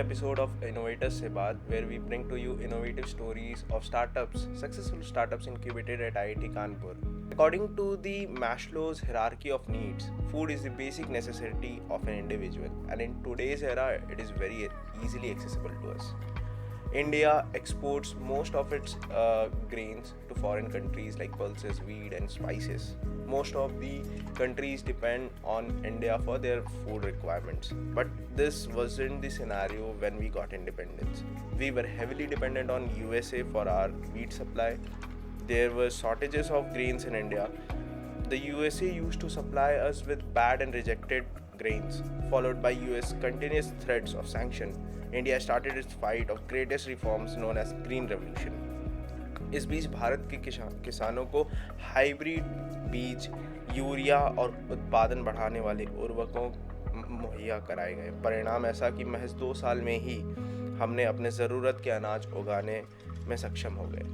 episode of Innovators Se Baat, where we bring to you innovative stories of startups, successful startups incubated at IIT Kanpur. According to the Maslow's hierarchy of needs, food is the basic necessity of an individual, and in today's era, it is very easily accessible to us. India exports most of its grains to foreign countries like pulses, wheat, and spices. Most of the countries depend on India for their food requirements. But this wasn't the scenario when we got independence. We were heavily dependent on USA for our wheat supply. There were shortages of grains in India. The USA used to supply us with bad and rejected grains, followed by US continuous threats of sanction. India started its fight of greatest reforms known as Green Revolution. इस बीच भारत के किसानों को hybrid बीज, urea और उत्पादन बढ़ाने वाले उर्वरकों मुहैया कराए गए। परिणाम ऐसा कि महज 2 साल में ही हमने अपने ज़रूरत के अनाज उगाने में सक्षम हो गए।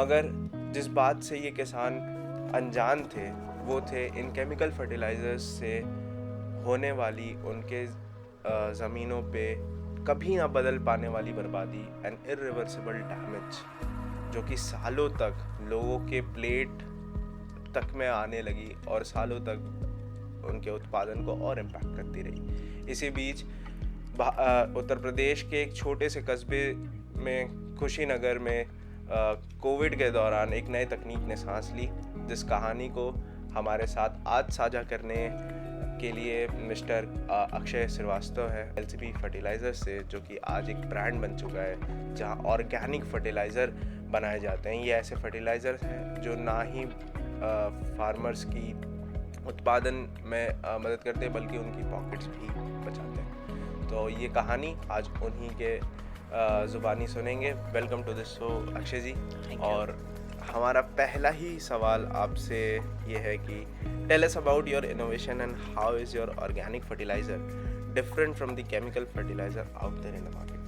मगर जिस बात से ये किसान अनजान थे वो थे इन केमिकल फर्टिलाइजर्स से होने वाली उनके ज़मीनों पे कभी ना बदल पाने वाली बर्बादी एंड इरिवर्सिबल डैमेज, जो कि सालों तक लोगों के प्लेट तक में आने लगी और सालों तक उनके उत्पादन को और इम्पैक्ट करती रही। इसी बीच उत्तर प्रदेश के एक छोटे से कस्बे में कुशीनगर में कोविड के दौरान एक नई तकनीक ने सांस ली, जिस कहानी को हमारे साथ आज साझा करने के लिए मिस्टर अक्षय श्रीवास्तव है एलसीबी फर्टिलाइज़र से, जो कि आज एक ब्रांड बन चुका है जहां ऑर्गेनिक फर्टिलाइज़र बनाए जाते हैं। ये ऐसे फर्टिलाइज़र हैं जो ना ही फार्मर्स की उत्पादन में मदद करते हैं बल्कि उनकी पॉकेट्स भी बचाते हैं। तो ये कहानी आज उन्हीं के ज़ुबानी सुनेंगे। Welcome to this show Akshay ji. और हमारा पहला ही सवाल आपसे ये है कि tell us about your innovation and how is your organic fertiliser different from the chemical fertiliser out there in the market.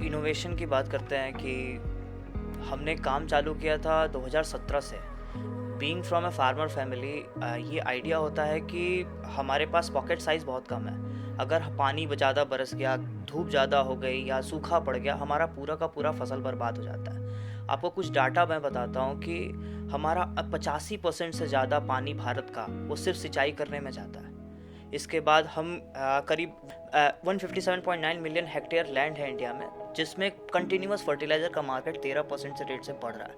Innovation की बात करते हैं कि हमने काम चालू किया था 2017 से। Being from a farmer family, ये आइडिया होता है कि हमारे पास पॉकेट साइज़ बहुत कम है। अगर पानी ज़्यादा बरस गया, धूप ज़्यादा हो गई या सूखा पड़ गया, हमारा पूरा का पूरा फसल बर्बाद हो जाता है। आपको कुछ डाटा मैं बताता हूँ कि हमारा 85% से ज़्यादा पानी भारत का वो सिर्फ सिंचाई करने में जाता है। इसके बाद हम करीब 157.9 मिलियन हेक्टेयर लैंड है इंडिया में, जिसमें कंटिन्यूस फर्टिलाइज़र का मार्केट 13% से रेट से बढ़ रहा है।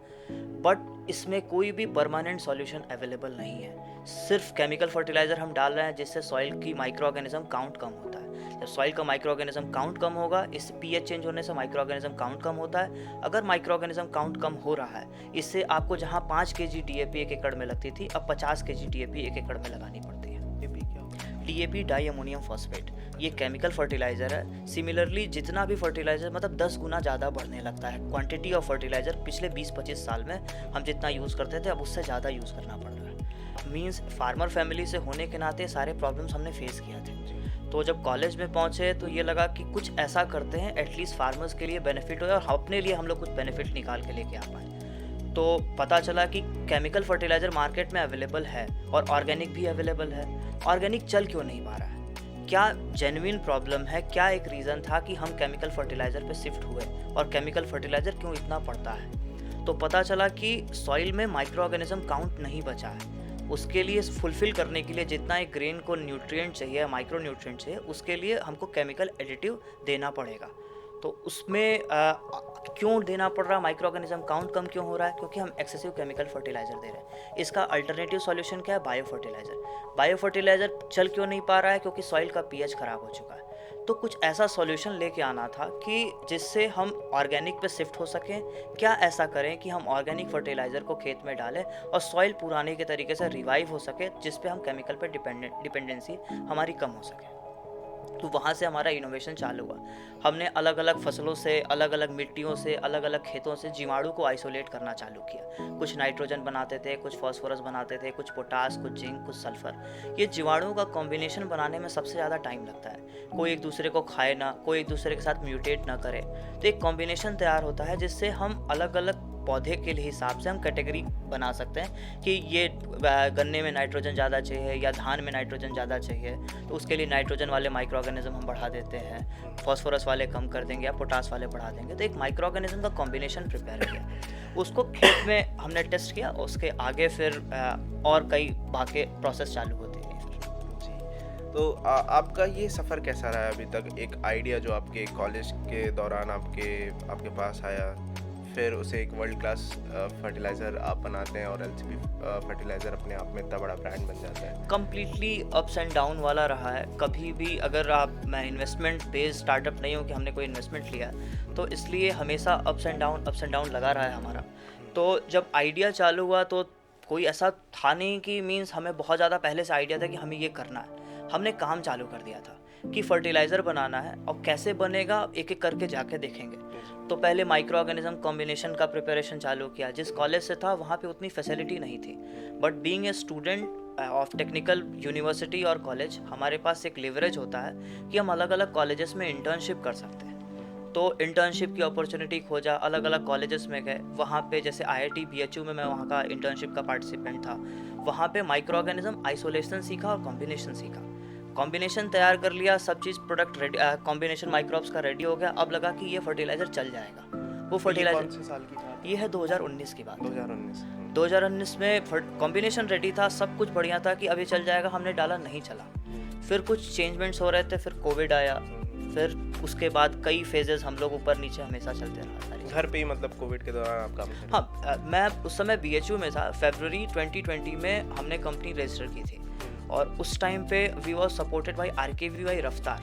बट इसमें कोई भी परमानेंट सॉल्यूशन अवेलेबल नहीं है। सिर्फ केमिकल फर्टिलाइज़र हम डाल रहे हैं जिससे सॉइल की माइक्रो ऑर्गेनिज्म काउंट कम होता है। जब सॉइल का माइक्रो ऑर्गेनिज्म काउंट कम होगा, इससे पीएच चेंज होने से माइक्रो ऑर्गेनिज्म काउंट कम होता है। अगर माइक्रो ऑर्गेनिज्म काउंट कम हो रहा है, इससे आपको जहाँ 5 kg डीएपी 1 एकड़ में लगती थी, अब 50 kg डीएपी 1 एकड़ में लगानी पड़ती है। डीएपी डाई अमोनियम फॉस्फेट, ये केमिकल फर्टिलाइज़र है। सिमिलरली जितना भी फर्टिलाइज़र मतलब 10 गुना ज़्यादा बढ़ने लगता है। क्वांटिटी ऑफ फर्टिलाइज़र पिछले 20-25 साल में हम जितना यूज़ करते थे अब उससे ज़्यादा यूज़ करना पड़ रहा है। मीन्स फार्मर फैमिली से होने के नाते सारे प्रॉब्लम्स हमने फेस किया थे। तो जब कॉलेज में पहुँचे तो ये लगा कि कुछ ऐसा करते हैं एटलीस्ट फार्मर्स के लिए बेनिफिट हो और अपने लिए हम लोग कुछ बेनिफिट निकाल के लेके आ पाएँ। तो पता चला कि केमिकल फर्टिलाइज़र मार्केट में अवेलेबल है और ऑर्गेनिक भी अवेलेबल है। ऑर्गेनिक चल क्यों नहीं पा रहा है? क्या जेन्युइन प्रॉब्लम है? क्या एक रीज़न था कि हम केमिकल फर्टिलाइज़र पे शिफ्ट हुए और केमिकल फर्टिलाइज़र क्यों इतना पड़ता है? तो पता चला कि सॉइल में माइक्रो ऑर्गेनिज्म काउंट नहीं बचा है। उसके लिए फुलफ़िल करने के लिए जितना एक ग्रेन को न्यूट्रिएंट चाहिए, माइक्रो न्यूट्रिएंट चाहिए, उसके लिए हमको केमिकल एडिटिव देना पड़ेगा। तो उसमें क्यों देना पड़ रहा है? माइक्रो ऑर्गेनिज्म काउंट कम क्यों हो रहा है? क्योंकि हम एक्सेसिव केमिकल फर्टिलाइज़र दे रहे हैं। इसका अल्टरनेटिव सॉल्यूशन क्या है? Bio fertiliser. बायो फर्टिलाइज़र चल क्यों नहीं पा रहा है? क्योंकि सॉइल का पीएच ख़राब हो चुका है। तो कुछ ऐसा सॉल्यूशन लेके आना था कि जिससे हम ऑर्गेनिक पे शिफ्ट हो सकें। क्या ऐसा करें कि हम ऑर्गेनिक फर्टिलाइज़र को खेत में डालें और सॉइल पुराने के तरीके से रिवाइव हो सके, जिस पे हम केमिकल पे डिपेंडेंसी हमारी कम हो सके। तो वहाँ से हमारा इनोवेशन चालू हुआ। हमने अलग अलग फसलों से, अलग अलग मिट्टियों से, अलग अलग खेतों से जीवाणु को आइसोलेट करना चालू किया। कुछ नाइट्रोजन बनाते थे, कुछ फास्फोरस बनाते थे, कुछ पोटास, कुछ जिंक, कुछ सल्फर। ये जीवाणुओं का कॉम्बिनेशन बनाने में सबसे ज़्यादा टाइम लगता है। कोई एक दूसरे को खाए ना, कोई एक दूसरे के साथ म्यूटेट ना करे। तो एक कॉम्बिनेशन तैयार होता है जिससे हम अलग अलग पौधे के लिए हिसाब से हम कैटेगरी बना सकते हैं कि ये गन्ने में नाइट्रोजन ज़्यादा चाहिए या धान में नाइट्रोजन ज़्यादा चाहिए, तो उसके लिए नाइट्रोजन वाले माइक्रो ऑर्गेनिज्म हम बढ़ा देते हैं, फॉस्फोरस वाले कम कर देंगे या पोटास वाले बढ़ा देंगे। तो एक माइक्रो ऑर्गेनिज्म का कॉम्बिनेशन प्रिपेयर किया, उसको खेत में हमने टेस्ट किया, उसके आगे फिर और कई बाकी प्रोसेस चालू होते हैं। तो आपका ये सफ़र कैसा रहा है अभी तक? एक आइडिया जो आपके कॉलेज के दौरान आपके पास आया, फिर उसे एक वर्ल्ड क्लास फर्टिलाइज़र आप बनाते हैं और एलसीपी फर्टिलाइज़र अपने आप में इतना बड़ा ब्रांड बन जाता है। कम्प्लीटली अप्स एंड डाउन वाला रहा है। कभी भी अगर मैं इन्वेस्टमेंट बेस्ड स्टार्टअप नहीं हूँ कि हमने कोई इन्वेस्टमेंट लिया, तो इसलिए हमेशा अप्स एंड डाउन लगा रहा है हमारा। तो जब आइडिया चालू हुआ तो कोई ऐसा था नहीं कि मीन्स हमें बहुत ज़्यादा पहले से आइडिया था कि हमें ये करना है। हमने काम चालू कर दिया था कि फर्टिलाइज़र बनाना है और कैसे बनेगा एक एक करके जाके देखेंगे। तो पहले माइक्रो ऑर्गेनिज्म कॉम्बिनेशन का प्रिपरेशन चालू किया। जिस कॉलेज से था वहाँ पे उतनी फैसिलिटी नहीं थी, but being a student of technical university और कॉलेज, हमारे पास एक लिवरेज होता है कि हम अलग अलग कॉलेजेस में इंटर्नशिप कर सकते हैं। तो इंटर्नशिप की अपॉर्चुनिटी खोजा, अलग अलग कॉलेजेस में गए। वहाँ पे जैसे IIT BHU में मैं वहाँ का इंटर्नशिप का पार्टिसिपेंट था। वहाँ पे माइक्रो ऑर्गेनिज्म आइसोलेशन सीखा और कॉम्बिनेशन सीखा। कॉम्बिनेशन तैयार कर लिया, सब चीज़ प्रोडक्ट रेडी, कॉम्बिनेशन माइक्रोब्स का रेडी हो गया। अब लगा कि ये फर्टिलाइज़र चल जाएगा। वो फर्टिलाइज़र कौन से साल की बात? ये है 2019 की बात। 2019। 2019 में कॉम्बिनेशन रेडी था, सब कुछ बढ़िया था कि अभी चल जाएगा। हमने डाला, नहीं चला। फिर कुछ चेंजमेंट्स हो रहे थे, फिर कोविड आया, फिर उसके बाद कई फेजेस हम लोग ऊपर नीचे हमेशा चलते रहा सारी। घर पे ही मतलब कोविड के दौरान आप काम कर रहे थे? हाँ, मैं उस समय BHU में था। फरवरी 2020 में हमने कंपनी रजिस्टर की थी और उस टाइम पे we was supported by RKVY Raftaar.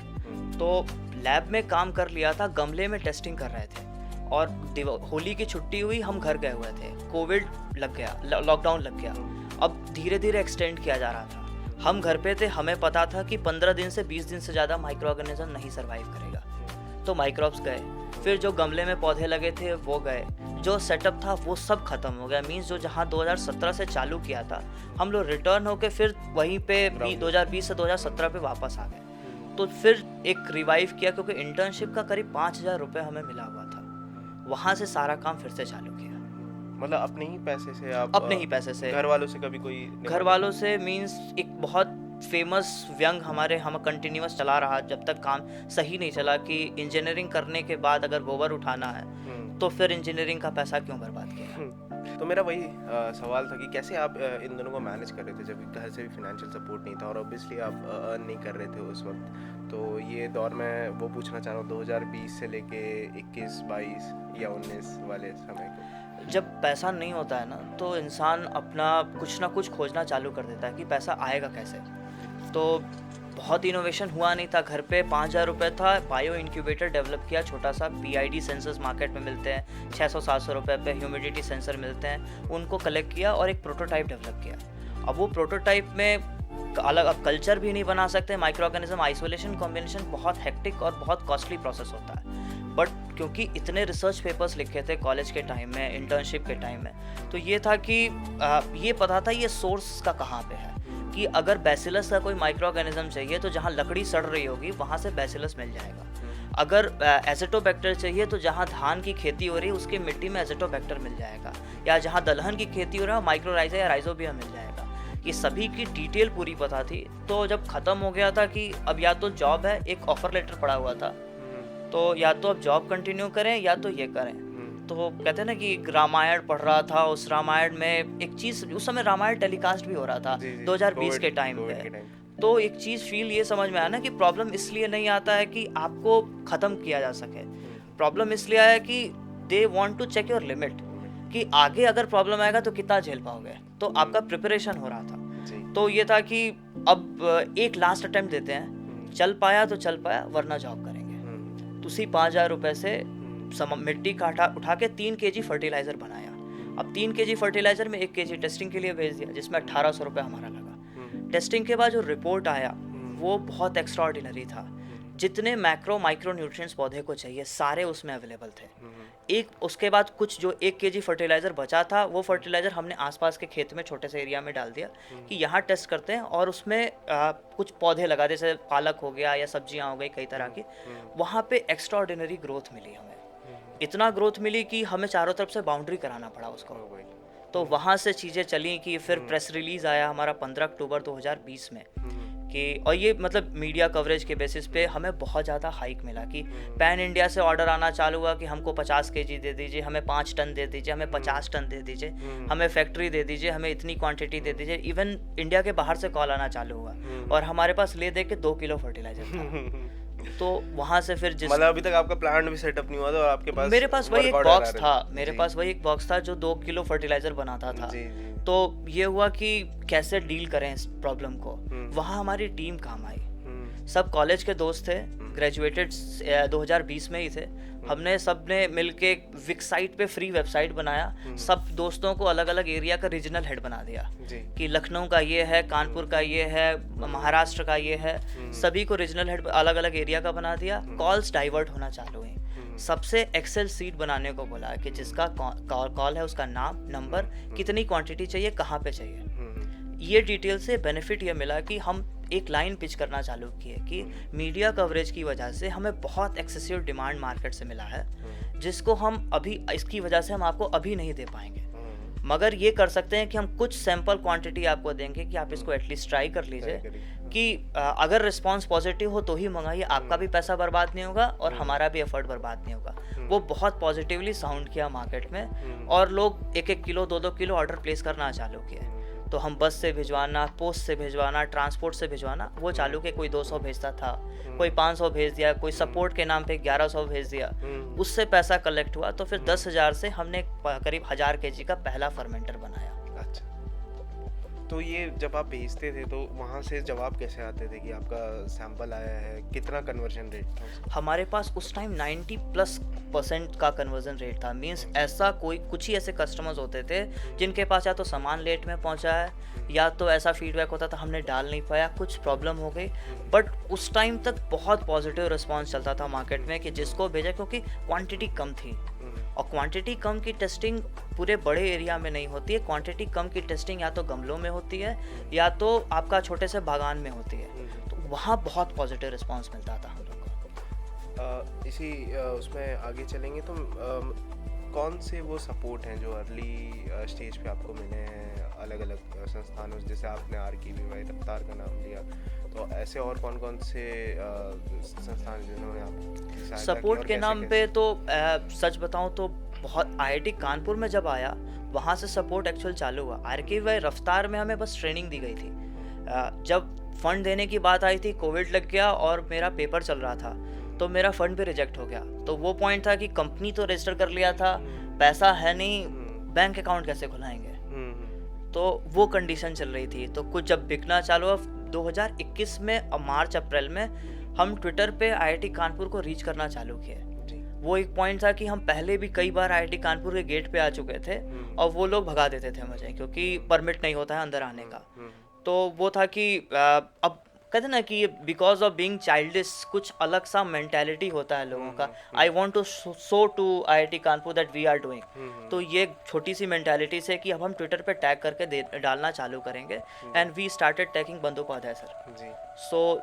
तो लैब में काम कर लिया था, गमले में टेस्टिंग कर रहे थे और होली की छुट्टी हुई, हम घर गए हुए थे। कोविड लग गया, लॉकडाउन लग गया। अब धीरे धीरे एक्सटेंड किया जा रहा था। हम घर पे थे, हमें पता था कि 15 दिन से 20 दिन से ज़्यादा माइक्रो ऑर्गेनिज्म नहीं सर्वाइव करेगा। तो माइक्रोब्स गए, फिर जो गमले में पौधे लगे थे वो गए, जो सेटअप था वो सब खत्म हो गया। मींस जो जहाँ 2017 से चालू किया था, हम लोग रिटर्न होके फिर वहीं पे 2020 से 2017 पे वापस आ गए। तो फिर एक रिवाइव किया, क्योंकि इंटर्नशिप का करीब 5,000 रुपये हमें मिला हुआ था। वहाँ से सारा काम फिर से चालू किया। मतलब अपने ही पैसे से? आप अपने ही पैसे से। घर वालों से कभी कोई? घर वालों से मींस एक बहुत फेमस व्यंग हम कंटिन्यूस चला रहा जब तक काम सही नहीं चला कि इंजीनियरिंग करने के बाद अगर गोबर उठाना है तो फिर इंजीनियरिंग का पैसा क्यों बर्बाद किया। तो मेरा वही सवाल था कि कैसे आप इन दोनों को मैनेज कर रहे थे, जब घर से भी फाइनेंशियल सपोर्ट नहीं था और ऑब्वियसली आप अर्न नहीं कर रहे थे उस वक्त। तो ये दौर में वो पूछना चाह रहा हूँ 2020 से लेके 21, 22 या 19 वाले समय को। जब पैसा नहीं होता है ना, तो इंसान अपना कुछ ना कुछ खोजना चालू कर देता है कि पैसा आएगा कैसे। तो बहुत इनोवेशन हुआ नहीं था। घर पे 5,000 रुपये था, बायो इंक्यूबेटर डेवलप किया छोटा सा। PID सेंसर्स मार्केट में मिलते हैं 600-700 रुपये पे, ह्यूमिडिटी सेंसर मिलते हैं, उनको कलेक्ट किया और एक प्रोटोटाइप डेवलप किया। अब वो प्रोटोटाइप में अलग, अब कल्चर भी नहीं बना सकते। माइक्रो ऑर्गेनिज्म आइसोलेशन कॉम्बिनेशन बहुत हेक्टिक और बहुत कॉस्टली प्रोसेस होता है। बट क्योंकि इतने रिसर्च पेपर्स लिखे थे कॉलेज के टाइम में, इंटर्नशिप के टाइम में, तो ये था कि ये पता था ये सोर्स का कहाँ पे है, कि अगर बैसिलस का कोई माइक्रो ऑर्गेनिज्म चाहिए तो जहाँ लकड़ी सड़ रही होगी वहाँ से बैसिलस मिल जाएगा। अगर एज़ोटोबैक्टर चाहिए तो जहाँ धान की खेती हो रही है उसकी मिट्टी में एज़ोटोबैक्टर मिल जाएगा, या जहाँ दलहन की खेती हो रहा है माइक्रोराइजा या राइजोबियम मिल जाएगा। ये सभी की डिटेल पूरी पता थी। तो जब ख़त्म हो गया था कि अब या तो जॉब है, एक ऑफर लेटर पड़ा हुआ था, तो या तो अब जॉब कंटिन्यू करें या तो ये करें। तो कहते हैं ना कि रामायण पढ़ रहा था, उस रामायण में एक चीज़, उस समय रामायण टेलीकास्ट भी हो रहा था 2020 के टाइम पे। तो एक चीज़ फील ये समझ में आया ना कि प्रॉब्लम इसलिए नहीं आता है कि आपको ख़त्म किया जा सके। प्रॉब्लम इसलिए आया कि they want to check your limit, कि आगे अगर प्रॉब्लम आएगा तो कितना झेल पाओगे। तो आपका प्रिपरेशन हो रहा था। तो ये था कि अब एक लास्ट अटेम्प्ट देते हैं, चल पाया तो चल पाया, वरना जॉब करेंगे। तो उसी 5,000 रुपये से मिट्टी का उठा के 3 kg फर्टिलाइज़र बनाया। अब 3 kg फर्टिलाइज़र में 1 kg टेस्टिंग के लिए भेज दिया, जिसमें 1,800 रुपये हमारा लगा। टेस्टिंग के बाद जो रिपोर्ट आया वो बहुत एक्स्ट्राऑर्डिनरी था। जितने मैक्रो माइक्रो न्यूट्रिएंट्स पौधे को चाहिए सारे उसमें अवेलेबल थे। एक उसके बाद कुछ जो 1 kg फर्टिलाइज़र बचा था, वो फर्टिलाइज़र हमने आसपास के खेत में छोटे से एरिया में डाल दिया कि यहाँ टेस्ट करते हैं, और उसमें कुछ पौधे लगा, जैसे पालक हो गया या सब्जियाँ हो गई कई तरह की। वहाँ पे एक्स्ट्राऑर्डिनरी ग्रोथ मिली हमें। इतना ग्रोथ मिली कि हमें चारों तरफ से बाउंड्री कराना पड़ा उसको। वही। तो वहाँ से चीज़ें चली कि फिर प्रेस रिलीज़ आया हमारा 15 अक्टूबर 2020 में कि, और ये मतलब मीडिया कवरेज के बेसिस पे हमें बहुत ज़्यादा हाइक मिला कि पैन इंडिया से ऑर्डर आना चालू हुआ कि हमको 50 केजी दे दीजिए, हमें 5 टन दे दीजिए, हमें 50 टन दे दीजिए, हमें फैक्ट्री दे दीजिए, हमें इतनी क्वांटिटी दे दीजिए। इवन इंडिया के बाहर से कॉल आना चालू हुआ और हमारे पास ले दे के 2 किलो फर्टिलाइजर था। तो वहाँ से फिर जिस मतलब अभी तक आपका प्लांट भी सेटअप नहीं हुआ था और आपके पास मेरे पास वही एक work order आ बॉक्स रहे था, थे। मेरे जी। पास वही एक बॉक्स था जो 2 किलो फर्टिलाइजर बनाता था। जी जी। तो ये हुआ कि कैसे डील करें इस प्रॉब्लम को। वहाँ हमारी टीम काम आई। सब कॉलेज के दोस्त थे, ग्रेजुएटेड 2020 में ही थे। हमने सबने मिलके विक्स साइट पे फ्री वेबसाइट बनाया, सब दोस्तों को अलग अलग एरिया का रीजनल हेड बना दिया जी। कि लखनऊ का ये है, कानपुर का ये है, महाराष्ट्र का ये है, सभी को रीजनल हेड अलग अलग एरिया का बना दिया। कॉल्स डाइवर्ट होना चालू हुई। सबसे एक्सेल सीट बनाने को बोला कि जिसका कॉल है उसका नाम, नंबर, कितनी क्वांटिटी चाहिए, कहाँ पे चाहिए। ये डिटेल से बेनिफिट ये मिला कि हम एक लाइन पिच करना चालू किए कि मीडिया कवरेज की वजह से हमें बहुत एक्सेसिव डिमांड मार्केट से मिला है, जिसको हम अभी इसकी वजह से हम आपको अभी नहीं दे पाएंगे, मगर ये कर सकते हैं कि हम कुछ सैंपल क्वांटिटी आपको देंगे कि आप इसको एटलीस्ट ट्राई कर लीजिए कि अगर रिस्पांस पॉजिटिव हो तो ही मंगाइए, आपका भी पैसा बर्बाद नहीं होगा और हमारा भी एफर्ट बर्बाद नहीं होगा। वो बहुत पॉजिटिवली साउंड किया मार्केट में और लोग 1-1 किलो 2-2 किलो ऑर्डर प्लेस करना चालू किए। तो हम बस से भिजवाना, पोस्ट से भिजवाना, ट्रांसपोर्ट से भिजवाना वो चालू के, कोई 200 भेजता था, कोई 500 भेज दिया, कोई सपोर्ट के नाम पे 1100 भेज दिया। उससे पैसा कलेक्ट हुआ तो फिर 10,000 से हमने करीब 1000 केजी का पहला फर्मेंटर बनाया। अच्छा, तो ये जब आप भेजते थे तो वहाँ से जवाब कैसे आते थे कि आपका सैंपल आया है, कितना कन्वर्जन रेट था उसका? हमारे पास उस टाइम 90+% का कन्वर्जन रेट था। मींस ऐसा कोई कुछ ही ऐसे कस्टमर्स होते थे जिनके पास या तो सामान लेट में पहुंचा है या तो ऐसा फीडबैक होता था हमने डाल नहीं पाया, कुछ प्रॉब्लम हो गई। बट उस टाइम तक बहुत पॉजिटिव रिस्पांस चलता था मार्केट में कि जिसको भेजा, क्योंकि क्वांटिटी कम थी और क्वांटिटी कम की टेस्टिंग पूरे बड़े एरिया में नहीं होती है। क्वांटिटी कम की टेस्टिंग या तो गमलों में होती है या तो आपका छोटे से बागान में होती है। तो वहाँ बहुत पॉजिटिव रिस्पांस मिलता था हम लोग को। इसी उसमें आगे चलेंगे तो कौन से वो सपोर्ट हैं जो अर्ली स्टेज पे आपको मिले हैं अलग अलग संस्थानों, जैसे आपने RKVY रफ्तार का नाम लिया, तो ऐसे और कौन कौन से संस्थान जिन्होंने आपकी सहायता की सपोर्ट और के कैसे नाम कैसे? पे तो सच बताऊं तो बहुत IIT कानपुर में जब आया वहाँ से सपोर्ट एक्चुअल चालू हुआ। RKVY रफ्तार में हमें बस ट्रेनिंग दी गई थी। जब फंड देने की बात आई थी, कोविड लग गया और मेरा पेपर चल रहा था तो मेरा फंड भी रिजेक्ट हो गया। तो वो पॉइंट था कि कंपनी तो रजिस्टर कर लिया था, पैसा है नहीं, बैंक अकाउंट कैसे खुलाएंगे। तो वो कंडीशन चल रही थी। तो कुछ जब बिकना चालू हुआ 2021 में मार्च अप्रैल में हम ट्विटर पे IIT कानपुर को रीच करना चालू किए। वो एक पॉइंट था कि हम पहले भी कई बार IIT कानपुर के गेट पे आ चुके थे और वो लोग भगा देते थे मुझे, क्योंकि परमिट नहीं होता है अंदर आने का। तो वो था कि अब कहते ना कि बिकॉज ऑफ बीइंग चाइल्डिश कुछ अलग सा मेंटालिटी होता है लोगों का। I want to show to IIT Kanpur that we are doing. तो ये छोटी सी मेंटालिटी से कि अब हम ट्विटर पे टैग करके डालना चालू करेंगे। And we started tagging Bandopadhyay sir. जी। So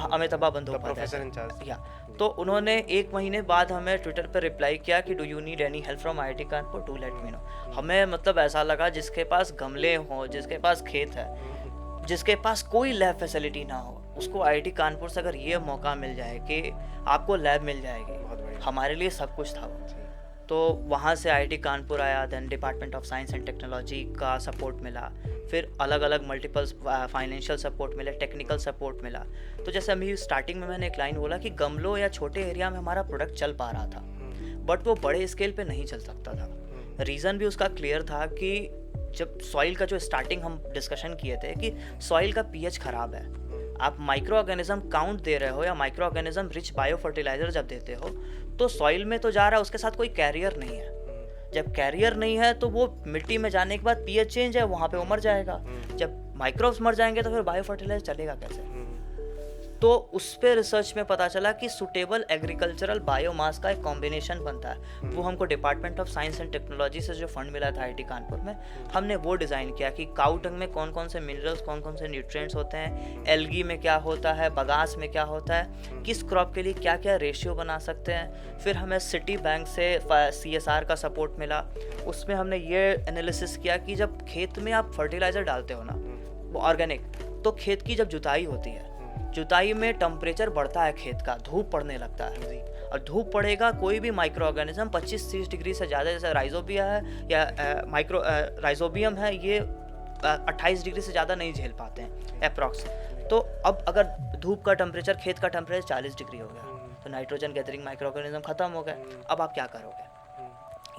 Amitabh Bandopadhyay professor sir. In charge. या तो उन्होंने 1 महीने बाद हमें ट्विटर पर रिप्लाई किया कि do you need any help from IIT Kanpur, do let me know. हमें मतलब ऐसा लगा जिसके पास गमले हों, जिसके पास खेत है, जिसके पास कोई लैब फैसिलिटी ना हो, उसको IIT कानपुर से अगर ये मौका मिल जाए कि आपको लैब मिल जाएगी, हमारे लिए सब कुछ था वो। तो वहाँ से IIT कानपुर आया, then department of science and technology का सपोर्ट मिला, फिर अलग अलग मल्टीपल फाइनेंशियल सपोर्ट मिले, टेक्निकल सपोर्ट मिला। तो जैसे अभी स्टार्टिंग में मैंने एक लाइन बोला कि गमलों या छोटे एरिया में हमारा प्रोडक्ट चल पा रहा था, बट वो बड़े स्केल पे नहीं चल सकता था। रीज़न भी उसका क्लियर था कि जब सॉइल का जो स्टार्टिंग हम डिस्कशन किए थे कि सॉइल का pH खराब है, आप माइक्रो ऑर्गेनिज्म काउंट दे रहे हो या micro organism rich bio fertiliser जब देते हो तो सॉइल में तो जा रहा है, उसके साथ कोई कैरियर नहीं है। जब कैरियर नहीं है तो वो मिट्टी में जाने के बाद pH चेंज है, वहाँ पे वो मर जाएगा। जब माइक्रोब्स मर जाएंगे तो फिर बायो फर्टिलाइजर चलेगा कैसे। तो उस पे रिसर्च में पता चला कि सुटेबल एग्रीकल्चरल बायोमास का एक कॉम्बिनेशन बनता है। वो हमको department of science and technology से जो फंड मिला था आईआईटी कानपुर में, हमने वो डिज़ाइन किया कि काऊ डंग में कौन कौन से मिनरल्स, कौन कौन से न्यूट्रिएंट्स होते हैं, एल्गी में क्या होता है, बगास में क्या होता है, किस क्रॉप के लिए क्या क्या रेशियो बना सकते हैं। फिर हमें सिटी बैंक से CSR का सपोर्ट मिला। उसमें हमने ये एनालिसिस किया कि जब खेत में आप फर्टिलाइज़र डालते हो ना, वो ऑर्गेनिक, तो खेत की जब जुताई होती है, जुताई में टेम्परेचर बढ़ता है खेत का, धूप पड़ने लगता है, और धूप पड़ेगा कोई भी माइक्रो ऑर्गेनिज्म 25-30 डिग्री से ज़्यादा, जैसे राइजोबिया है या राइजोबियम है, ये 28 डिग्री से ज़्यादा नहीं झेल पाते हैं अप्रॉक्स। तो अब अगर धूप का टेम्परेचर, खेत का टेम्परेचर 40 डिग्री हो गया, तो नाइट्रोजन गैदरिंग माइक्रो ऑर्गेनिज्म खत्म हो गए। अब आप क्या करोगे?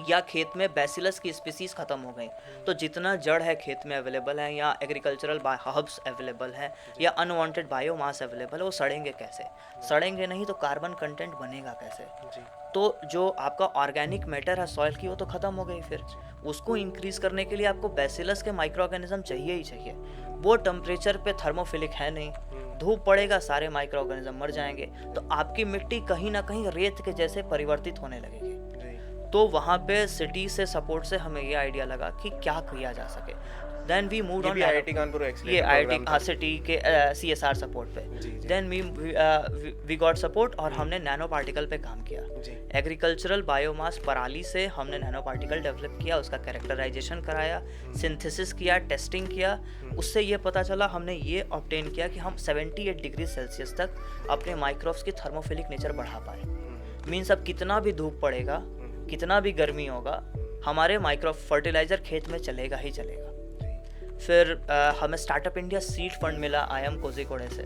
या खेत में बैसिलस की स्पीसीज खत्म हो गई, तो जितना जड़ है खेत में अवेलेबल है, या एग्रीकल्चरल हब्स अवेलेबल है, या अनवांटेड बायोमास अवेलेबल है, वो सड़ेंगे कैसे? सड़ेंगे नहीं तो कार्बन कंटेंट बनेगा कैसे? तो जो आपका ऑर्गेनिक मैटर है सॉइल की, वो तो ख़त्म हो गई। फिर उसको इंक्रीज़ करने के लिए आपको बैसिलस के माइक्रो ऑर्गेनिज्म चाहिए ही चाहिए। वो टेम्परेचर पे थर्मोफिलिक है नहीं, धूप पड़ेगा सारे माइक्रो ऑर्गेनिज्म मर जाएंगे, तो आपकी मिट्टी कहीं ना कहीं रेत के जैसे परिवर्तित होने लगेगी। तो वहाँ पे सिटी से सपोर्ट से हमें ये आइडिया लगा कि क्या किया जा सके। Then we moved on, IIT Kanpur ये आईआईटी सिटी के CSR सपोर्ट पे। देन वी गॉट सपोर्ट और हमने नैनो पार्टिकल पे काम किया। एग्रीकल्चरल बायोमास पराली से हमने नैनो पार्टिकल डेवलप किया, उसका कैरेक्टराइजेशन कराया, सिंथेसिस किया, टेस्टिंग किया। उससे ये पता चला, हमने ये ऑब्टेन किया कि हम 78 डिग्री सेल्सियस तक अपने माइक्रोब्स की थर्मोफिलिक नेचर बढ़ा पाए। मीन्स अब कितना भी धूप पड़ेगा, कितना भी गर्मी होगा, हमारे माइक्रो फर्टिलाइज़र खेत में चलेगा ही चलेगा। फिर हमें स्टार्टअप इंडिया सीड फंड मिला IIM कोझिकोड से,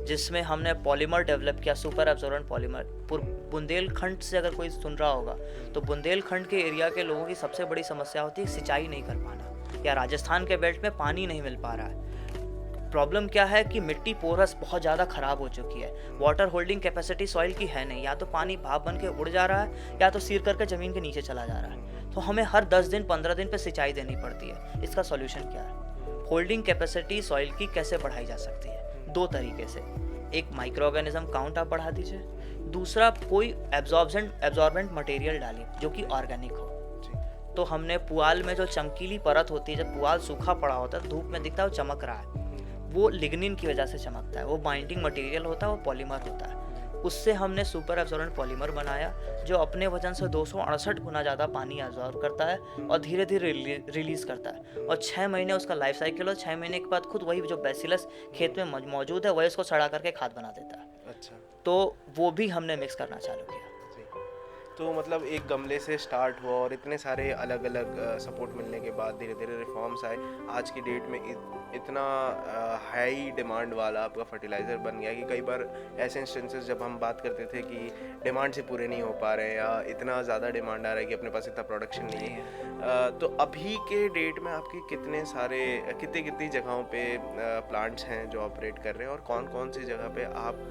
जिसमें हमने पॉलीमर डेवलप किया, सुपर एब्जॉर्बेंट पॉलीमर। बुंदेलखंड से अगर कोई सुन रहा होगा, तो बुंदेलखंड के एरिया के लोगों की सबसे बड़ी समस्या होती है सिंचाई नहीं कर पाना, या राजस्थान के बेल्ट में पानी नहीं मिल पा रहा है। प्रॉब्लम क्या है कि मिट्टी पोरस बहुत ज़्यादा ख़राब हो चुकी है, वाटर होल्डिंग कैपेसिटी सॉइल की है नहीं, या तो पानी भाप बन के उड़ जा रहा है, या तो सिर करके ज़मीन के नीचे चला जा रहा है। तो हमें हर 10 दिन 15 दिन पे सिंचाई देनी पड़ती है। इसका सॉल्यूशन क्या है? होल्डिंग कैपेसिटी सॉइल की कैसे बढ़ाई जा सकती है? 2 तरीके से। एक, माइक्रो ऑर्गेनिज्म काउंट आप बढ़ा दीजिए, दूसरा कोई एब्जॉर्बेंट मटेरियल डालिए जो कि ऑर्गेनिक हो। तो हमने पुआल में जो चमकीली परत होती है, जब पुआल सूखा पड़ा होता है, धूप में दिखता है वो चमक रहा है, वो लिग्निन की वजह से चमकता है। वो बाइंडिंग मटेरियल होता है, वो पॉलीमर होता है। उससे हमने सुपर एब्जॉर्बेंट पॉलीमर बनाया, जो अपने वजन से 268 गुना ज़्यादा पानी एब्जॉर्ब करता है और धीरे धीरे रिलीज़ करता है। और 6 महीने उसका लाइफ साइकिल, और 6 महीने के बाद खुद वही जो बैसिलस खेत में मौजूद है, वही उसको सड़ा करके खाद बना देता है। अच्छा। तो वो भी हमने मिक्स करना चालू किया। तो मतलब एक गमले से स्टार्ट हुआ और इतने सारे अलग अलग सपोर्ट मिलने के बाद धीरे धीरे रिफॉर्म्स आए। आज की डेट में इतना हाई डिमांड वाला आपका फर्टिलाइज़र बन गया कि कई बार ऐसे इंस्टेंसेस जब हम बात करते थे कि डिमांड से पूरे नहीं हो पा रहे हैं, या इतना ज़्यादा डिमांड आ रहा है कि अपने पास इतना प्रोडक्शन नहीं है। तो अभी के डेट में आपके कितनी जगहों पे प्लांट्स हैं जो ऑपरेट कर रहे हैं, और कौन कौन सी जगह पे आप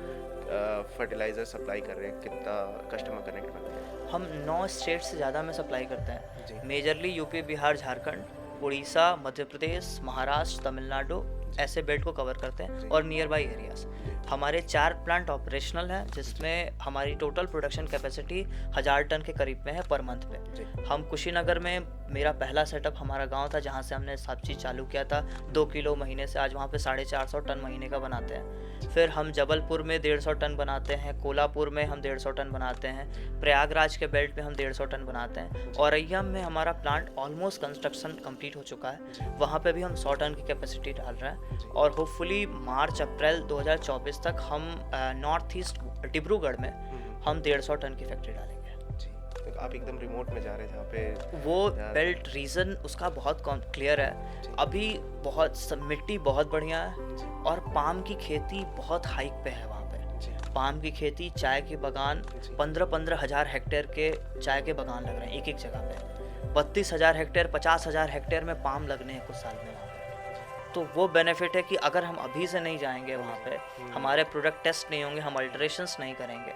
फर्टिलाइज़र सप्लाई कर रहे हैं? कितना कस्टमर कनेक्ट कर रहे हैं? हम 9 स्टेट से ज़्यादा में सप्लाई करते हैं। मेजरली यूपी, बिहार, झारखंड, उड़ीसा, मध्य प्रदेश, महाराष्ट्र, तमिलनाडु, ऐसे बेल्ट को कवर करते हैं, और नियर बाई एरियाज। हमारे 4 प्लांट ऑपरेशनल हैं, जिसमें हमारी टोटल प्रोडक्शन कैपेसिटी 1000 टन के करीब में है पर मंथ पे। हम कुशीनगर में, मेरा पहला सेटअप हमारा गांव था जहां से हमने सब चीज़ चालू किया था, 2 किलो महीने से आज वहां पे 450 टन महीने का बनाते हैं। फिर हम जबलपुर में 150 टन बनाते हैं, कोल्हापुर में हम 150 टन बनाते हैं, प्रयागराज के बेल्ट में हम 150 टन बनाते हैं, औरैया में हमारा प्लांट ऑलमोस्ट कंस्ट्रक्शन कंप्लीट हो चुका है, वहाँ पे भी हम 100 टन की कैपेसिटी डाल रहे हैं। और होपफुली मार्च अप्रैल 2024 तक हम नॉर्थ ईस्ट डिब्रूगढ़ में हम 150 टन की फैक्ट्री डालेंगे। तो आप एकदम रिमोट में जा रहे हैं जहाँ पे वो बेल्ट रीजन उसका बहुत क्लियर है। अभी मिट्टी बहुत बढ़िया है, और पाम की खेती बहुत हाइक पे है वहाँ पे। पाम की खेती, चाय के बागान, 15-15 हज़ार हेक्टेयर के चाय के बागान लग रहे हैं एक जगह पे। 32,000 हेक्टेयर, 50,000 हेक्टेयर में पाम लगने हैं कुछ साल में वहाँ पे। तो वो बेनिफिट है कि अगर हम अभी से नहीं जाएंगे वहाँ पे, हमारे प्रोडक्ट टेस्ट नहीं होंगे, हम अल्टरेशंस नहीं करेंगे,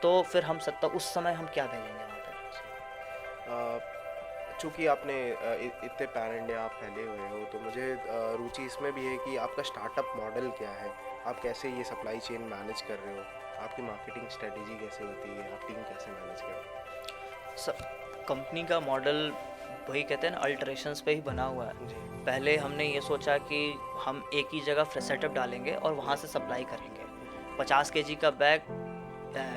तो फिर हम उस समय हम क्या भेजेंगे वहाँ पे। चूँकि आपने इतने पैन इंडिया आप फैले हुए हो, तो मुझे रुचि इसमें भी है कि आपका स्टार्टअप मॉडल क्या है, आप कैसे ये सप्लाई चेन मैनेज कर रहे हो, आपकी मार्केटिंग स्ट्रेटेजी कैसे होती है, आप टीम कैसे मैनेज करते कंपनी का मॉडल वही कहते हैं ना, अल्टरेशंस पे ही बना हुआ है। हो? जी। पहले हमने ये सोचा कि हम एक ही जगह सेटअप डालेंगे और वहाँ से सप्लाई करेंगे। 50 केजी का बैग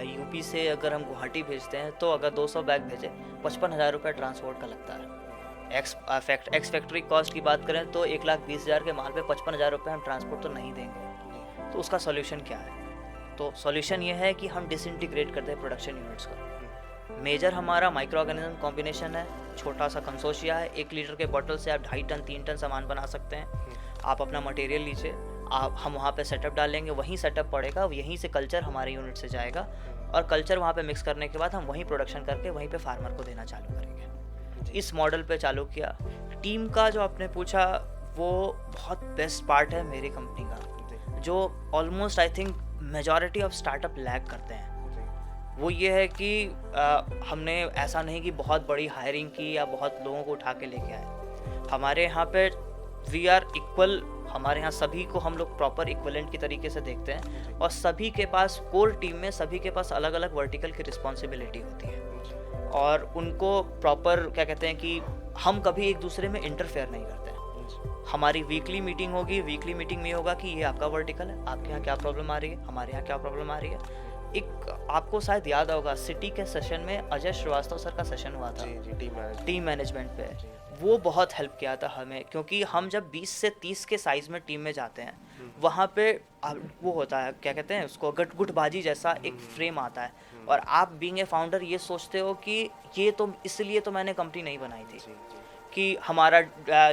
यूपी से अगर हम गुवाहाटी भेजते हैं तो अगर 200 बैग भेजें 55,000 रुपये ट्रांसपोर्ट का लगता है। एक्स फैक्ट्री कॉस्ट की बात करें तो 1,20,000 के माल पे 55,000 रुपये हम ट्रांसपोर्ट तो नहीं देंगे। तो उसका सॉल्यूशन क्या है? तो सॉल्यूशन ये है कि हम डिसइंटीग्रेट करते हैं प्रोडक्शन यूनिट्स को। मेजर हमारा माइक्रो ऑर्गेनिज्म कॉम्बिनेशन है, छोटा सा कंसोर्शिया है। 1 लीटर के बॉटल से आप 2.5 टन 3 टन सामान बना सकते हैं। आप अपना मटेरियल लीजिए, हम वहाँ पे सेटअप डालेंगे, वहीं सेटअप पड़ेगा, यहीं से कल्चर हमारे यूनिट से जाएगा और कल्चर वहाँ पे मिक्स करने के बाद हम वहीं प्रोडक्शन करके वहीं पे फार्मर को देना चालू करेंगे। इस मॉडल पे चालू किया। टीम का जो आपने पूछा, वो बहुत बेस्ट पार्ट है मेरी कंपनी का, जो almost I think majority of startup lag करते हैं। वो ये है कि हमने ऐसा नहीं कि बहुत बड़ी हायरिंग की या बहुत लोगों को उठा के लेके आए। हमारे यहाँ पे वी आर इक्वल, हमारे यहाँ सभी को हम लोग प्रॉपर इक्वलेंट की तरीके से देखते हैं और सभी के पास कोर टीम में सभी के पास अलग अलग वर्टिकल की रिस्पॉन्सिबिलिटी होती है और उनको प्रॉपर क्या कहते हैं कि हम कभी एक दूसरे में इंटरफेयर नहीं करते हैं। हमारी वीकली मीटिंग होगी, वीकली मीटिंग में होगा कि ये आपका वर्टिकल है, आपके यहाँ क्या प्रॉब्लम आ रही है, हमारे यहाँ क्या प्रॉब्लम आ रही है। एक आपको शायद याद होगा सिटी के सेशन में अजय श्रीवास्तव सर का सेशन हुआ था जी, टीम मैनेजमेंट पे। वो बहुत हेल्प किया था हमें, क्योंकि हम जब 20 से 30 के साइज में टीम में जाते हैं वहाँ पे वो होता है क्या कहते हैं उसको, गुटबाजी जैसा एक फ्रेम आता है और आप बीइंग ए फाउंडर ये सोचते हो कि ये तो इसलिए तो मैंने कंपनी नहीं बनाई थी कि हमारा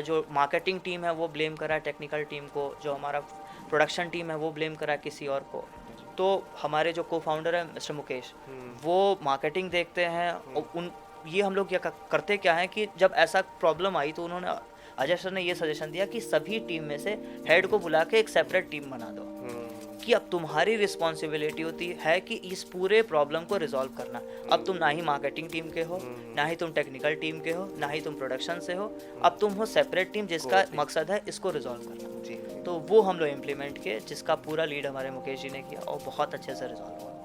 जो मार्केटिंग टीम है वो ब्लेम करा टेक्निकल टीम को, जो हमारा प्रोडक्शन टीम है वो ब्लेम करा किसी और को। तो हमारे जो को फाउंडर है मिस्टर मुकेश, वो मार्केटिंग देखते हैं और ये हम लोग क्या करते क्या है कि जब ऐसा प्रॉब्लम आई तो उन्होंने अजय सर ने ये सजेशन दिया कि सभी टीम में से हेड को बुला के एक सेपरेट टीम बना दो कि अब तुम्हारी रिस्पॉन्सिबिलिटी होती है कि इस पूरे प्रॉब्लम को रिजॉल्व करना। अब तुम ना ही मार्केटिंग टीम के हो, ना ही तुम टेक्निकल टीम के हो, ना ही तुम प्रोडक्शन से हो, अब तुम हो सेपरेट टीम जिसका मकसद है इसको रिजॉल्व करना। तो वो हम लोग इम्प्लीमेंट किए, जिसका पूरा लीड हमारे मुकेश जी ने किया और बहुत अच्छे से रिजॉल्व हुआ।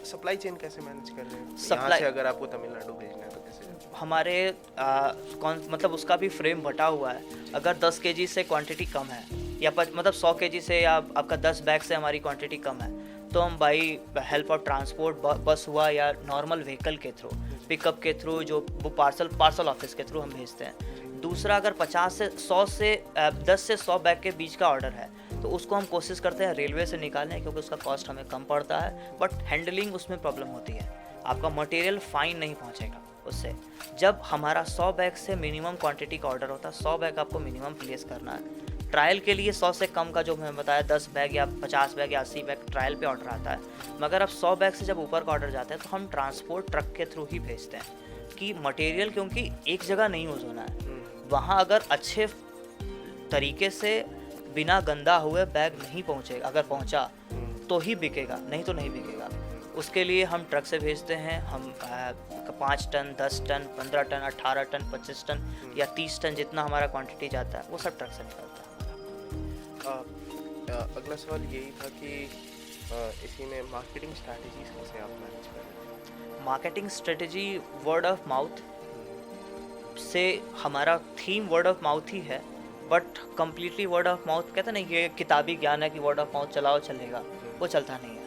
सप्लाई चेन कैसे मैनेज कर रहे हैं? यहाँ से अगर आपको तमिलनाडु भेजना है तो कैसे? हमारे मतलब उसका भी फ्रेम बटा हुआ है। अगर 10 केजी से क्वांटिटी कम है या मतलब 100 केजी से या आपका 10 बैग से हमारी क्वांटिटी कम है तो हम by help of transport bus हुआ या नॉर्मल व्हीकल के थ्रू, पिकअप के थ्रू, जो वो पार्सल ऑफिस के थ्रू हम भेजते हैं। दूसरा, अगर 10 से 100 बैग के बीच का ऑर्डर है तो उसको हम कोशिश करते हैं रेलवे से निकालने, क्योंकि उसका कॉस्ट हमें कम पड़ता है, बट हैंडलिंग उसमें प्रॉब्लम होती है। आपका मटेरियल फाइन नहीं पहुंचेगा उससे। जब हमारा 100 बैग से मिनिमम क्वांटिटी का ऑर्डर होता है, 100 बैग आपको मिनिमम प्लेस करना है। ट्रायल के लिए 100 से कम का जो मैं बताया 10 बैग या 50 बैग या 80 बैग ट्रायल पे ऑर्डर आता है, मगर अब 100 बैग से जब ऊपर का ऑर्डर जाता है तो हम ट्रांसपोर्ट ट्रक के थ्रू ही भेजते हैं कि मटेरियल, क्योंकि एक जगह नहीं यूज़ होना है, वहाँ अगर अच्छे तरीके से बिना गंदा हुए बैग नहीं पहुँचेगा, अगर पहुँचा तो ही बिकेगा, नहीं तो नहीं बिकेगा। उसके लिए हम ट्रक से भेजते हैं। हम 5 ton, 10 ton, 15 ton, 18 ton, 25 ton या 30 टन जितना हमारा क्वांटिटी जाता है वो सब ट्रक से निकलता है। अगला सवाल यही था कि इसी में मार्केटिंग स्ट्रैटेजीज कैसे आप मैनेज कर रहे हैं? Marketing strategy word of mouth से, हमारा थीम वर्ड ऑफ माउथ ही है, but completely word of mouth कहते नहीं, ये किताबी ज्ञान है कि वर्ड ऑफ माउथ चलाओ चलेगा, वो चलता नहीं है।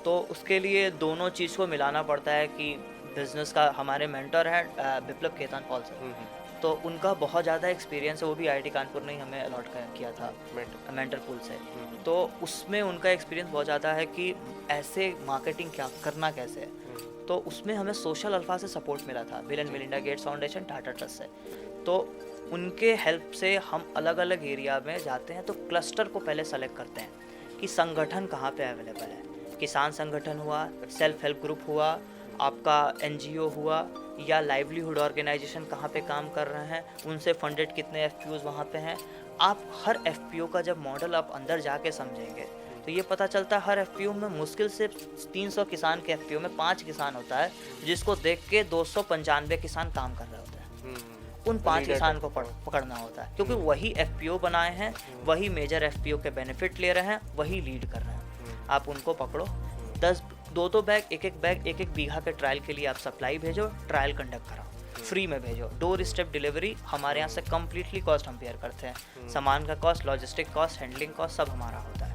तो उसके लिए दोनों चीज़ को मिलाना पड़ता है कि बिज़नेस का हमारे मेंटर हैं बिप्लब केतान पॉल सर, तो उनका बहुत ज़्यादा एक्सपीरियंस है, वो भी आईआईटी कानपुर ने ही हमें अलॉट किया था मेंटर पूल से। तो उसमें उनका एक्सपीरियंस बहुत ज़्यादा है कि ऐसे मार्केटिंग क्या करना कैसे है। तो उसमें हमें सोशल अल्फा से सपोर्ट मिला था, bill and Melinda Gates foundation, Tata trust से। तो उनके हेल्प से हम अलग अलग एरिया में जाते हैं, तो क्लस्टर को पहले सेलेक्ट करते हैं कि संगठन कहाँ पे अवेलेबल है। किसान संगठन हुआ, सेल्फ हेल्प ग्रुप हुआ, आपका एनजीओ हुआ, या लाइवलीहुड ऑर्गेनाइजेशन कहाँ पे काम कर रहे हैं, उनसे फंडेड कितने एफपीओज वहाँ पे हैं। आप हर एफपीओ का जब मॉडल आप अंदर जाके समझेंगे तो ये पता चलता है हर एफपीओ में मुश्किल से 300 किसान के एफपीओ में 5 किसान होता है, जिसको देख के 295 किसान काम कर रहे होते हैं। उन 5 Leader किसान को tech, पकड़ना होता है, क्योंकि वही एफपीओ बनाए हैं, वही मेजर एफपीओ के बेनिफिट ले रहे हैं, वही लीड कर रहे हैं। आप उनको पकड़ो, 10 दो बैग एक एक बीघा के ट्रायल के लिए आप सप्लाई भेजो, ट्रायल कंडक्ट कराओ, फ्री में भेजो। डोर स्टेप डिलीवरी हमारे यहाँ से कम्प्लीटली कॉस्ट हम बेयर करते हैं। सामान का cost, logistic cost, handling cost सब हमारा होता है।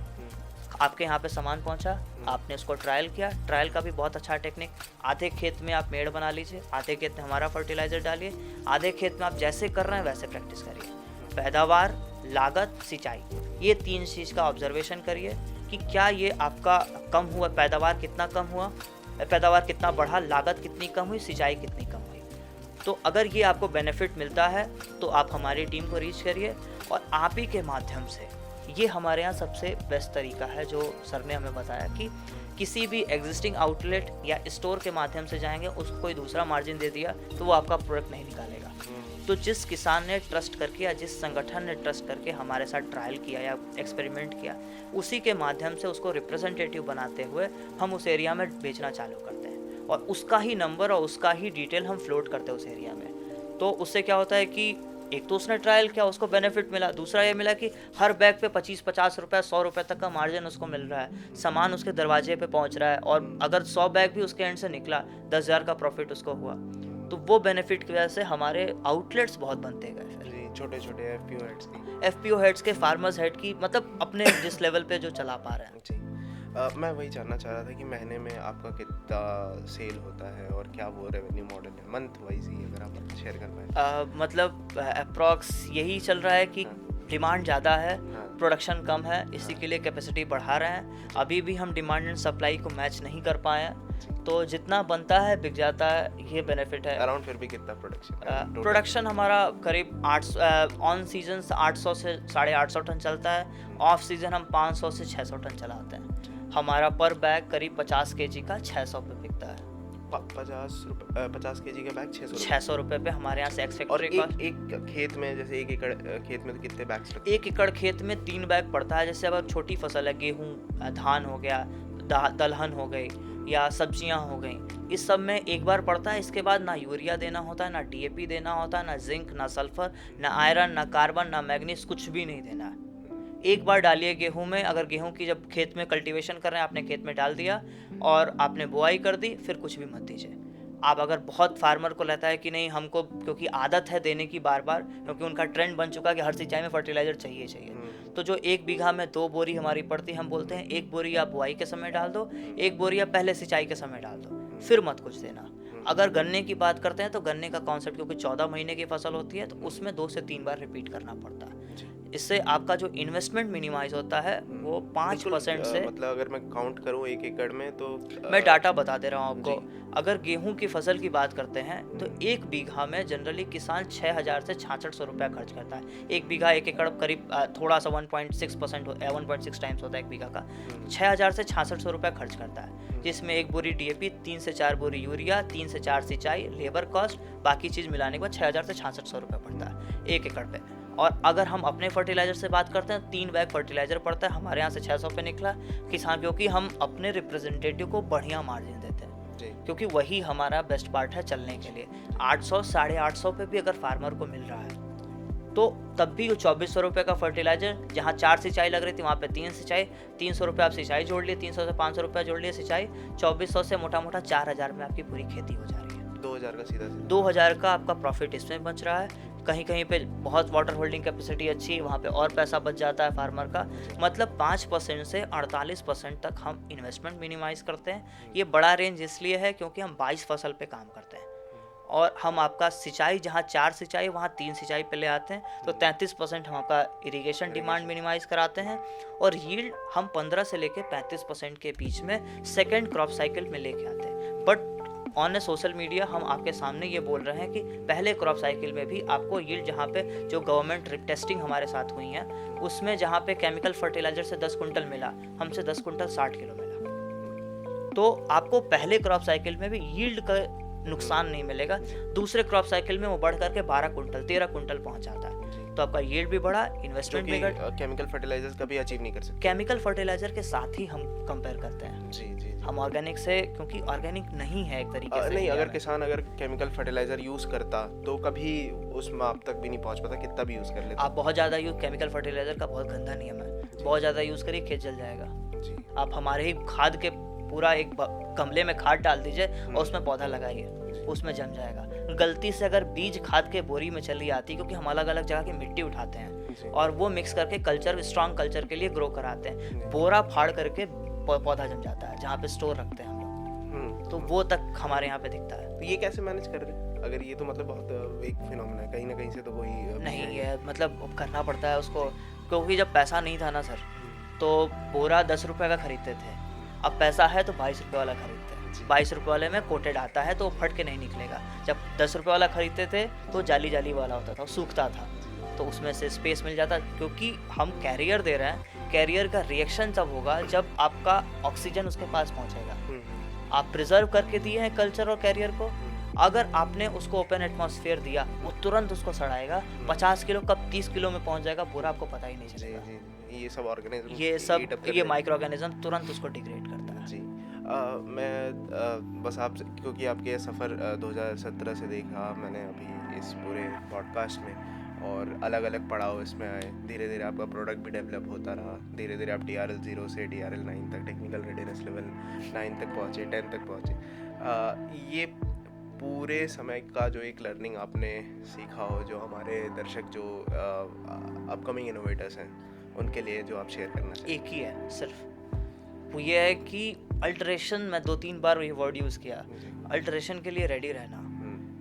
आपके यहाँ पे सामान पहुँचा, आपने उसको ट्रायल किया, ट्रायल का भी बहुत अच्छा टेक्निक। आधे खेत में आप मेड़ बना लीजिए, आधे खेत में हमारा फर्टिलाइज़र डालिए, आधे खेत में आप जैसे कर रहे हैं वैसे प्रैक्टिस करिए। पैदावार, लागत, सिंचाई, ये 3 चीज़ का ऑब्जर्वेशन करिए कि क्या ये आपका कम हुआ, पैदावार कितना कम हुआ, पैदावार कितना बढ़ा, लागत कितनी कम हुई, सिंचाई कितनी कम हुई। तो अगर ये आपको बेनिफिट मिलता है तो आप हमारी टीम को रीच करिए, और आप ही के माध्यम से, ये हमारे यहाँ सबसे बेस्ट तरीका है जो सर ने हमें बताया कि किसी भी एग्जिस्टिंग आउटलेट या स्टोर के माध्यम से जाएंगे, उसको कोई दूसरा मार्जिन दे दिया तो वो आपका प्रोडक्ट नहीं निकालेगा। तो जिस किसान ने ट्रस्ट करके या जिस संगठन ने ट्रस्ट करके हमारे साथ ट्रायल किया या एक्सपेरिमेंट किया, उसी के माध्यम से उसको रिप्रेजेंटेटिव बनाते हुए हम उस एरिया में बेचना चालू करते हैं, और उसका ही नंबर और उसका ही डिटेल हम फ्लोट करते हैं उस एरिया में। तो उससे क्या होता है कि एक तो उसने ट्रायल किया, उसको बेनिफिट मिला, दूसरा ये मिला कि हर बैग पे 25-50 रुपये 100 रुपये तक का मार्जिन उसको मिल रहा है, सामान उसके दरवाजे पे पहुंच रहा है, और अगर 100 बैग भी उसके एंड से निकला 10,000 का प्रॉफिट उसको हुआ। तो वो बेनिफिट की वजह से हमारे आउटलेट्स बहुत बनते गए। फिर छोटे छोटे एफपीओ हेड्स के, फार्मर्स हेड की, मतलब अपने जिस लेवल पे जो चला पा रहे हैं। जी, मैं वही जानना चाह रहा था कि महीने में आपका कितना सेल होता है और क्या वो रेवेन्यू मॉडल है, मंथ वाइज ही अगर आप शेयर कर पाए। मतलब अप्रॉक्स यही चल रहा है कि डिमांड ज़्यादा है, प्रोडक्शन कम है, इसी के लिए कैपेसिटी बढ़ा रहे हैं। अभी भी हम डिमांड एंड सप्लाई को मैच नहीं कर पाए हैं, तो जितना बनता है बिक जाता है, ये बेनिफिट है। अराउंड फिर भी कितना प्रोडक्शन हमारा करीब 800 ऑन सीजन 800 से 850 टन चलता है, ऑफ सीजन हम 500 से 600 टन चलाते हैं। हमारा पर बैग करीब 50 kg का 600 पे बिकता है। 50 kg का बैग 600 रुपये पे हमारे यहाँ से और एक खेत में, जैसे 1 एकड़ खेत में तो कितने बैग्स लगते हैं? 1 एकड़ खेत में 3 बैग पड़ता है। जैसे अगर छोटी फसल है, गेहूँ, धान हो गया, दलहन हो गई या सब्जियां हो गई, इस सब में एक बार पड़ता है। इसके बाद ना यूरिया देना होता है, ना डीएपी देना होता है, ना जिंक, ना सल्फर, ना आयरन, ना कार्बन, ना मैग्नीज, कुछ भी नहीं देना है। एक बार डालिए गेहूं में। अगर गेहूं की जब खेत में कल्टीवेशन कर रहे हैं, आपने खेत में डाल दिया और आपने बुआई कर दी, फिर कुछ भी मत दीजिए। आप अगर बहुत फार्मर को रहता है कि नहीं हमको, क्योंकि आदत है देने की बार बार, क्योंकि उनका ट्रेंड बन चुका है कि हर सिंचाई में फर्टिलाइजर चाहिए, तो जो 1 बीघा में 2 बोरी हमारी पड़ती है, हम बोलते हैं 1 बोरी आप बुआई के समय डाल दो, 1 बोरी आप पहले सिंचाई के समय डाल दो, फिर मत कुछ देना। अगर गन्ने की बात करते हैं तो गन्ने का कॉन्सेप्ट, क्योंकि 14 महीने की फसल होती है, तो उसमें 2 से 3 बार रिपीट करना पड़ता है। इससे आपका जो इन्वेस्टमेंट मिनिमाइज होता है वो 5% से, मतलब अगर मैं काउंट करूं 1 एकड़ में, तो मैं डाटा बता दे रहा हूँ आपको। अगर गेहूं की फसल की बात करते हैं तो 1 बीघा में जनरली किसान 6,000 से 6,600 रुपया खर्च करता है। 1 बीघा 1 एकड़ करीब थोड़ा सा 1.6% 1.6 टाइम्स होता है 1 बीघा का। 6,000 से 6,600 रुपया खर्च करता है, जिसमें 1 बोरी डीएपी, 3 से 4 बोरी यूरिया, 3 से 4 सिंचाई, लेबर कॉस्ट, बाकी चीज़ मिलाने के बाद 6,000 से 6,600 रुपया पड़ता है 1 एकड़ पे। और अगर हम अपने फर्टिलाइज़र से बात करते हैं, 3 बैग फर्टिलाइज़र पड़ता है हमारे यहाँ से 600 पे निकला किसान, क्योंकि हम अपने रिप्रेजेंटेटिव को बढ़िया मार्जिन देते हैं, क्योंकि वही हमारा बेस्ट पार्ट है चलने के लिए। 800 850 पे भी अगर फार्मर को मिल रहा है तो तब भी वो 2400 रुपये का फर्टिलाइज़र, जहाँ 4 सिंचाई लग रही थी वहाँ पे 3 सिंचाई, 300 रुपये आप सिंचाई जोड़ लिए, 300 से 500 रुपये जोड़ लिए सिंचाई, 2400 से मोटा मोटा 4,000 में आपकी पूरी खेती हो जा रही है। 2,000 का सीधा 2,000 का आपका प्रॉफिट इसमें बच रहा है। कहीं कहीं पे बहुत वाटर होल्डिंग कैपेसिटी अच्छी है, वहाँ पे और पैसा बच जाता है फार्मर का। मतलब 5% से 48% तक हम इन्वेस्टमेंट मिनिमाइज़ करते हैं। ये बड़ा रेंज इसलिए है क्योंकि हम 22 फसल पे काम करते हैं, और हम आपका सिंचाई जहाँ 4 सिंचाई वहाँ 3 सिंचाई पे ले आते हैं, तो 33% हम आपका इरिगेशन डिमांड मिनिमाइज़ कराते हैं। और यील्ड हम 15 से लेके 35% के बीच में सेकेंड क्रॉप साइकिल में लेके आते हैं। बट ऑन सोशल मीडिया हम आपके सामने ये बोल रहे हैं कि पहले क्रॉप साइकिल में भी आपको यील्ड, जहाँ पे जो गवर्नमेंट टेस्टिंग हमारे साथ हुई है, उसमें जहाँ पे केमिकल फर्टिलाइजर से 10 कुंटल मिला, हमसे 10 कुंटल 60 किलो मिला। तो आपको पहले क्रॉप साइकिल में भी यील्ड का नुकसान नहीं मिलेगा। दूसरे क्रॉप साइकिल में वो बढ़ करके 12 कुंटल 13 कुंटल पहुंच जाता है, तो आपका यील्ड भी बढ़ा, इन्वेस्टमेंट भी केमिकल फर्टिलाइजर्स कभी अचीव नहीं कर सकते। केमिकल फर्टिलाइजर के साथ ही हम कंपेयर करते हैं। जी जी। हम ऑर्गेनिक से, क्योंकि ऑर्गेनिक नहीं है एक तरीके से नहीं, इंडिया अगर में। किसान अगर केमिकल फर्टिलाइजर यूज करता तो कभी उस माप तक भी नहीं पहुंच पाता, कितना भी यूज कर लेता। आप बहुत ज़्यादा यूज, केमिकल फर्टिलाइजर का बहुत गंदा नियम है, बहुत ज़्यादा यूज़ करिए खेत जल जाएगा। जी। आप हमारे ही खाद के पूरा एक गमले में खाद डाल दीजिए और उसमें पौधा लगाइए, उसमें जम जाएगा। गलती से अगर बीज खाद के बोरी में चली आती, क्योंकि हम अलग अलग जगह की मिट्टी उठाते हैं और वो मिक्स करके कल्चर, स्ट्रॉन्ग कल्चर के लिए ग्रो कराते हैं, बोरा फाड़ करके पौधा जम जाता है जहाँ पे स्टोर रखते हैं हम लोग, तो वो तक हमारे यहाँ पे दिखता है। तो ये कैसे मैनेज कर रहे हैं? अगर ये तो मतलब बहुत एक फिनोमेना है, कहीं ना कहीं से तो वही नहीं, ये मतलब करना पड़ता है उसको, क्योंकि जब पैसा नहीं था ना सर, तो बोरा 10 रुपये का खरीदते थे, अब पैसा है तो 22 रुपये वाला खरीदते हैं। 22 रुपये वाले में कोटेड आता है तो वो फट के नहीं निकलेगा। जब 10 रुपये वाला खरीदते थे तो जाली जाली वाला होता था, सूखता था, तो उसमें से स्पेस मिल जाता, क्योंकि हम कैरियर दे रहे हैं। कैरियर का रिएक्शन तब होगा जब आपका ऑक्सीजन उसके पास पहुंचेगा। आप प्रिजर्व करके दिए हैं कल्चर और कैरियर को, अगर आपने उसको ओपन एटमॉस्फेयर दिया, वो तुरंत उसको सड़ाएगा। 50 किलो कब 30 किलो में पहुंच जाएगा पूरा, आपको पता ही नहीं चलेगा। ये सब ऑर्गेनिज्म, ये माइक्रो ऑर्गेनिज्म तुरंत उसको डिग्रेड करता है। जी। मैं बस आप, क्योंकि आपके सफ़र 2017 से देखा मैंने अभी इस पूरे पॉडकास्ट में, और अलग अलग पड़ाव इसमें आए, धीरे धीरे आपका प्रोडक्ट भी डेवलप होता रहा, धीरे धीरे आप DRL 0 से DRL 9 तक, टेक्निकल रेडीनेस लेवल 9 तक पहुँचे, 10 तक पहुँचे। ये पूरे समय का जो एक लर्निंग आपने सीखा हो, जो हमारे दर्शक जो अपकमिंग इनोवेटर्स हैं उनके लिए जो आप शेयर करना चाहिए। एक ही है सिर्फ, वो ये है कि अल्टरेशन, मैं 2-3 बार ये वर्ड यूज़ किया, अल्टरेशन के लिए रेडी रहना।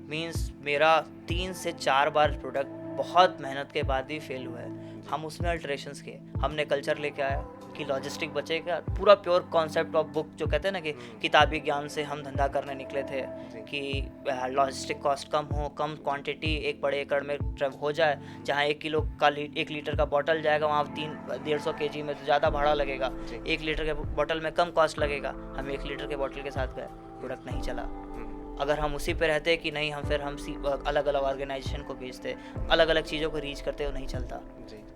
मीन्स मेरा 3 से 4 बार प्रोडक्ट बहुत मेहनत के बाद ही फेल हुआ है। हम उसमें अल्टरेशंस किए, हमने कल्चर लेके आया कि लॉजिस्टिक बचेगा, पूरा प्योर कॉन्सेप्ट ऑफ बुक जो कहते हैं ना कि किताबी ज्ञान से हम धंधा करने निकले थे कि लॉजिस्टिक कॉस्ट कम हो, कम क्वांटिटी एक बड़े एकड़ में हो जाए, जहाँ 1 किलो का 1 लीटर का बॉटल जाएगा वहाँ 150 kg में तो ज़्यादा भाड़ा लगेगा, 1 लीटर के बॉटल में कम कॉस्ट लगेगा। हम 1 लीटर के बॉटल के साथ गए, प्रोडक्ट नहीं चला। अगर हम उसी पे रहते कि नहीं, हम अलग अलग ऑर्गेनाइजेशन को भेजते, अलग अलग चीज़ों को रीच करते, वो नहीं चलता।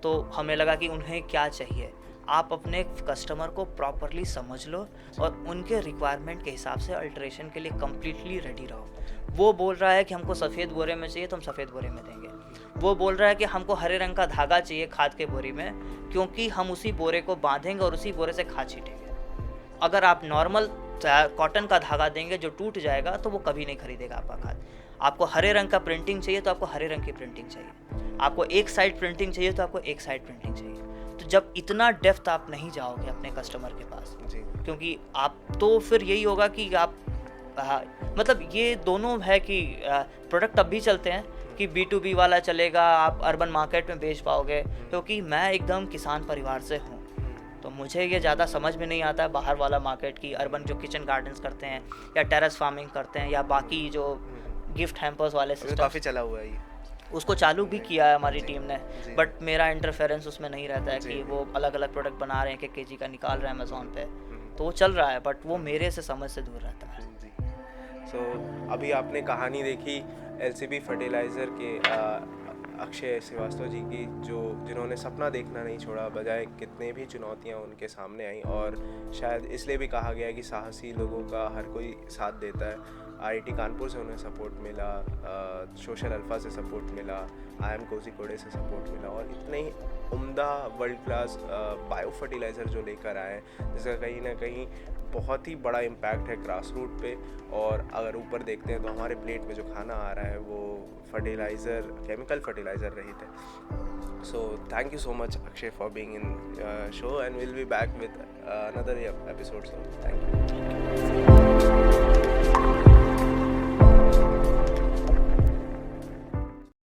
तो हमें लगा कि उन्हें क्या चाहिए, आप अपने कस्टमर को प्रॉपरली समझ लो और उनके रिक्वायरमेंट के हिसाब से अल्टरेशन के लिए कम्प्लीटली रेडी रहो। वो बोल रहा है कि हमको सफ़ेद बोरे में चाहिए तो हम सफ़ेद बोरे में देंगे, वो बोल रहा है कि हमको हरे रंग का धागा चाहिए खाद के बोरी में, क्योंकि हम उसी बोरे को बांधेंगे और उसी बोरे से खाद छीटेंगे। अगर आप नॉर्मल कॉटन का धागा देंगे जो टूट जाएगा तो वो कभी नहीं खरीदेगा आपका खाद। आपको हरे रंग का प्रिंटिंग चाहिए तो आपको हरे रंग की प्रिंटिंग चाहिए, आपको एक साइड प्रिंटिंग चाहिए तो आपको एक साइड प्रिंटिंग चाहिए। तो जब इतना डेप्थ आप नहीं जाओगे अपने कस्टमर के पास, क्योंकि आप तो फिर यही होगा कि आप मतलब ये दोनों है कि प्रोडक्ट तब भी चलते हैं कि B2B वाला चलेगा, आप अर्बन मार्केट में बेच पाओगे, क्योंकि मैं एकदम किसान परिवार से हूँ, तो मुझे ये ज़्यादा समझ में नहीं आता है बाहर वाला मार्केट की। अर्बन जो किचन गार्डन्स करते हैं या टेरेस फार्मिंग करते हैं या बाकी जो गिफ्ट हैम्पर्स वाले सिस्टम, काफ़ी चला हुआ है ये, उसको चालू भी किया है हमारी टीम ने, बट मेरा इंटरफेरेंस उसमें नहीं रहता है कि वो अलग अलग प्रोडक्ट बना रहे हैं, 1 kg का निकाल रहे हैं अमेज़ॉन पे, तो वो चल रहा है, बट वो मेरे से समझ से दूर रहता है। अभी आपने कहानी देखी LCB फर्टिलाइज़र के अक्षय श्रीवास्तव जी की, जिन्होंने सपना देखना नहीं छोड़ा, बजाय कितने भी चुनौतियां उनके सामने आई, और शायद इसलिए भी कहा गया है कि साहसी लोगों का हर कोई साथ देता है। IIT कानपुर से उन्हें सपोर्ट मिला, सोशल अल्फा से सपोर्ट मिला, IIM कोझिकोड से सपोर्ट मिला, और इतने ही उम्दा वर्ल्ड क्लास बायो फर्टिलाइज़र जो लेकर आए, जिसका कहीं ना कहीं बहुत ही बड़ा इम्पैक्ट है ग्रास रूट पे। और अगर ऊपर देखते हैं तो हमारे प्लेट में जो खाना आ रहा है वो फर्टिलाइज़र, केमिकल फर्टिलाइज़र रहित है। So thank you so much Akshay for being in show, and will be back with another episode. So thank you.